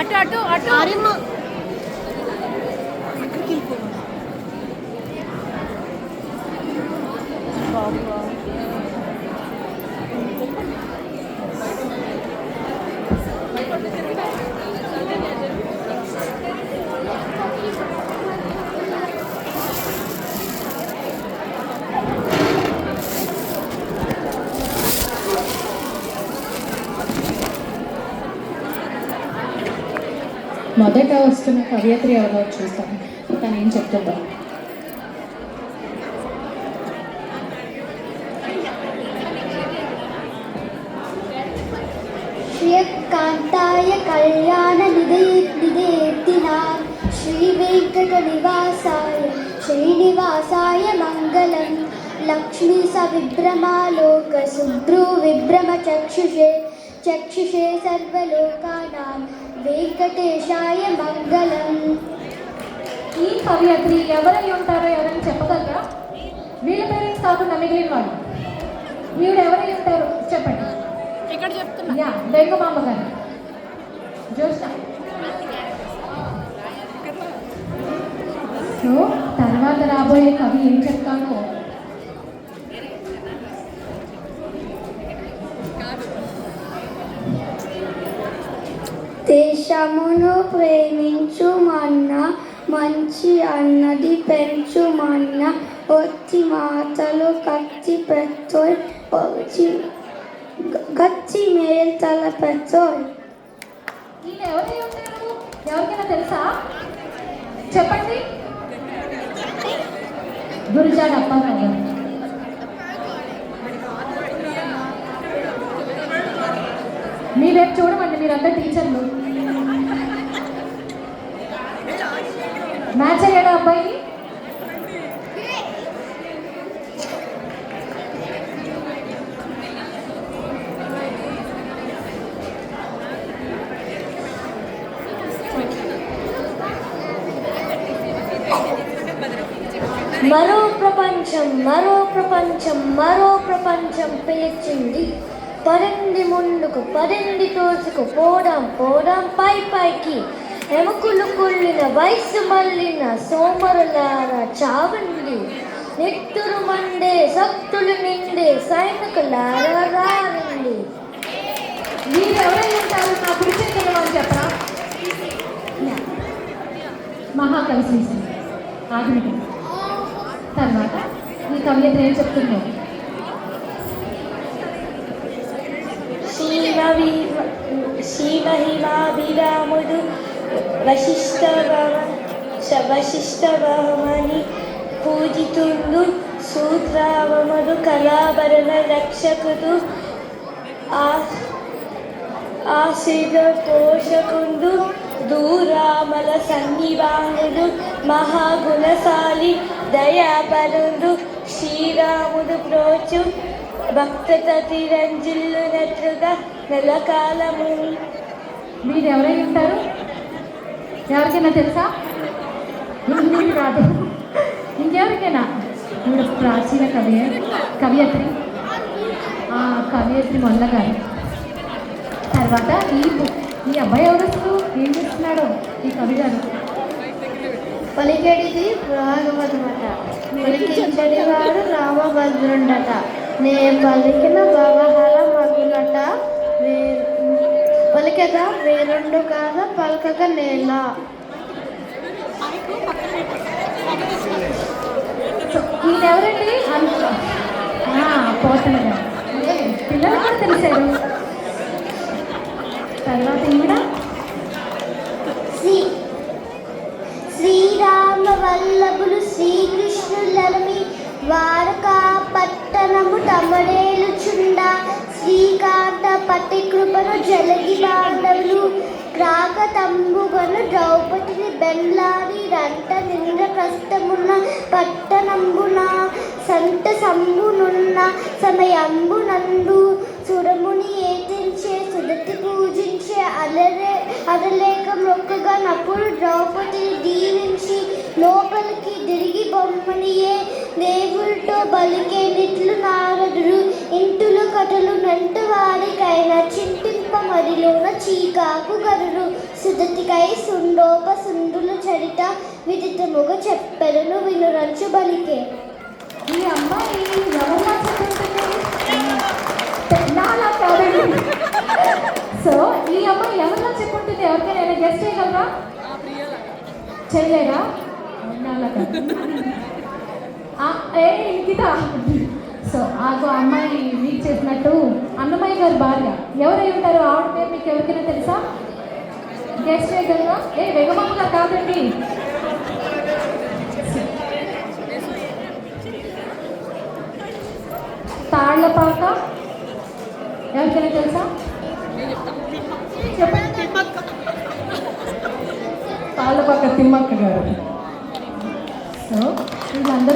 అటు అటు అటు మొదట వస్తున్న కవయిత్రి ఎవరో చూస్తాను, తను ఏం చెప్తుందో. శ్రీకాంతాయ కళ్యాణ నిదేతినా శ్రీ వెంకట నివాసాయ శ్రీనివాసాయ మంగళం. లక్ష్మీ సవిభ్రమాలోక శుభ్రూ విభ్రమ చక్షుషే సర్వలోకానాం వెంకటేశాయ మంగళం. ఈ కవయిత్రి ఎవరై ఉంటారో ఎవరైనా చెప్పగలరా? వీళ్ళ పేరెంట్స్ కాకుండా మిగిలిన వాళ్ళు వీడు ఎవరై ఉంటారు చెప్పండి. ఇక్కడ చెప్తున్నా బెంగమామ గారు జోష్న. సో తర్వాత రాబోయే కవి ఏం చెప్తానో దేశమును ప్రేమించుమన్న మంచి అన్నది పెంచుమన్న ఒత్తి మాటలు కత్తి పెట్టోయ్ గచ్చి మేల్తల పెట్టోయ్. ఈయన ఎవరై ఉంటారు? ఎవరికైనా తెలుసా? చెప్పండి. గురుజాడ అప్పారావు గారు. మీ వైపు చూడమండి, మీరంతా టీచర్లు. మ్యాచ్ అయ్యాడా అబ్బాయి? మరో ప్రపంచం మరో ప్రపంచం మరో ప్రపంచం పేర్చింది. పరింది ముందుకు పరింది తోసుకు పోదాం పోదాం పై పైకి. ఎముకలు కుళ్ళిన వయసు మళ్ళిన సోమరులారా చావండి. నిట్టురు మండే శక్తులు నిండే సైనికులారా రారండి. మీరు ఎవరై ఉంటారు? నా గురించి తెలియని చెప్పరా? మహాకవి శ్రీశ్రీ ఆధునిక. తర్వాత ఈ కవియత్రి ఏం చెప్తున్నావు? శ్రీమహిమాభిరాముడు వశిష్ఠవమని పూజితుండు. సూత్రావముడు కళాభరణ రక్షకుడు ఆశీర్వ పోషకుండు. దూరామల సన్నివాంగుడు మహాగుణశాలి దయాపరుడు. శ్రీరాముడు ప్రోచు భక్త తిరంజిల్లునట్లుగా నెలకాలము. మీరు ఎవరై ఉంటారు? ఎవరికైనా తెలుసా? మీకు రాదు, ఇంకెవరికైనా? మీరు ప్రాచీన కవయిత్రి కవయిత్రి మొల్ల గారు. తర్వాత ఈ అబ్బాయి ఎవరు? ఏం చేస్తున్నాడో ఈ కవి గారు. పలికెడిది భాగవతమట, పలికించడి వాడు రామభద్రుండట. నే పలికిన వ్యవహార మగునట, పలికగా వేరుండు కాద పలకగ నేల. ఈయనెవరండి? పోతన గారు. పిల్లలు కూడా తెలిసారు. తర్వాత ఈవిడ శ్రీరామ వల్లభులు శ్రీకృష్ణులమి ద్వారకా పట్టణము తమడేలుచుండ. శ్రీకాంత పట్టి కృపను జలగి బాంధవులు క్రాకతంబుగను ద్రౌపదిని బెల్లారి రంట నింద్రప్రస్థమున్న పట్టణంబున సంత సంబునున్న సమయంబునందు సురముని ఏతించే సుదతి పూజించే అదలేక మొక్కగా నప్పుడు ద్రౌపదిని దీవించి లోపలికి తిరిగి బొమ్మనియే దేవుడితో బలికేనిట్లు నారదుడు ఇంటులు కథలు నంటు వారికైనా చింతింప మరిలోన చీకాకు గరుడు సుదతికై సుండోప సుండుల చరిత విదితముగ చెప్పెరును వినురంచు బలికే. ఈ అమ్మాయి ఎవరిలా చెప్తుంటుంది? నాలా కాదండి. సో ఈ అమ్మాయి ఎవరిలా చెప్పుంటుంది? ఎవరికైనా గెస్ట్ చేయగలరా? చేయలేరా? నాలా కాదు. ఏ ఇంకితా. సో ఆగో అమ్మాయి మీకు చేసినట్టు అన్నమయ్య గారు భార్య ఎవరై ఉంటారు? ఆవిడ పేరు మీకు ఎవరికైనా తెలుసా? గెస్ట్ చేయగలరా? వెగమమ్మగా కాదండి. తాళ్లపాక ఎవరికైనా తెలుసా? చెప్పండి. తాళ్లపాక తిమ్మక్క గారు. సో వీళ్ళందరూ